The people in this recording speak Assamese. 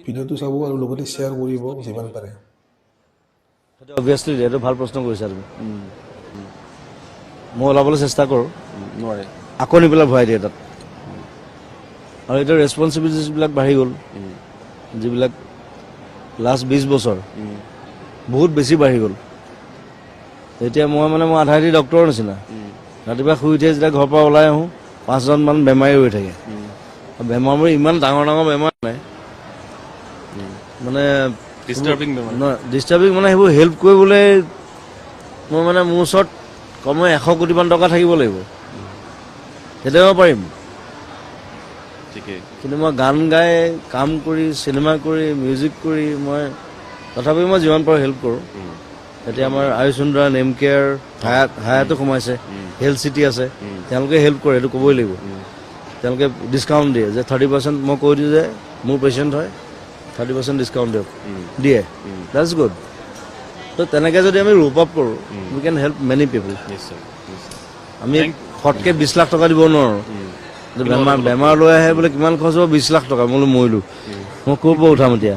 ভিডিঅ'টো চাব আৰু লগতে শ্বেয়াৰ কৰিব যিমান পাৰে। সেইটো অবভিয়াছলি এইটো ভাল প্ৰশ্ন কৰিছা তুমি। মই ওলাবলৈ চেষ্টা কৰোঁ, নোৱাৰে আকৌ নি পেলাই ভৰাই দিয়ে তাত। আৰু এতিয়া ৰেছপনচিবিলিটিছবিলাক বাঢ়ি গ'ল, যিবিলাক লাষ্ট 20 বছৰ বহুত বেছি বাঢ়ি গ'ল। এতিয়া মই আধা ৰাতি ডক্টৰৰ নিচিনা। ৰাতিপুৱা শুই উঠিয়ে যেতিয়া ঘৰৰ পৰা ওলাই আহোঁ 5জনমান বেমাৰী হৈ থাকে। বেমাৰবোৰ ইমান ডাঙৰ ডাঙৰ বেমাৰ নাই, ডিষ্টাৰ্বিং সেইবোৰ হেল্প কৰিবলৈ মই মোৰ ওচৰত কমেও 100 কোটিমান টকা থাকিব লাগিব, তেতিয়া মই পাৰিম। কিন্তু মই গান গাই, কাম কৰি, চিনেমা কৰি, মিউজিক কৰি তথাপি মই যিমান পাৰোঁ হেল্প কৰোঁ। এতিয়া আমাৰ আয়ুসুন্দৰা, নেম কেয়াৰ, হায়াতো সোমাইছে, হেল্থ চিটি আছে, তেওঁলোকে হেল্প কৰে, সেইটো ক'বই লাগিব। তেওঁলোকে ডিছকাউণ্ট দিয়ে যে 30%, মই কৈ দিওঁ যে মোৰ পেচেণ্ট হয় 30% ডিছকাউণ্ট দিয়ক, দিয়ে। That's good. তো তেনেকৈ যদি আমি ৰোপ আপ কৰোঁ, উই কেন হেল্প মেনি পিপল। আমি ফটকৈ 20 লাখ টকা দিব নোৱাৰোঁ। বেমাৰ লৈ আহে বোলে কিমান খৰচ হ'ব, 20 লাখ টকা, মই মৰিলোঁ, মই ক'ৰ পৰা উঠাম এতিয়া?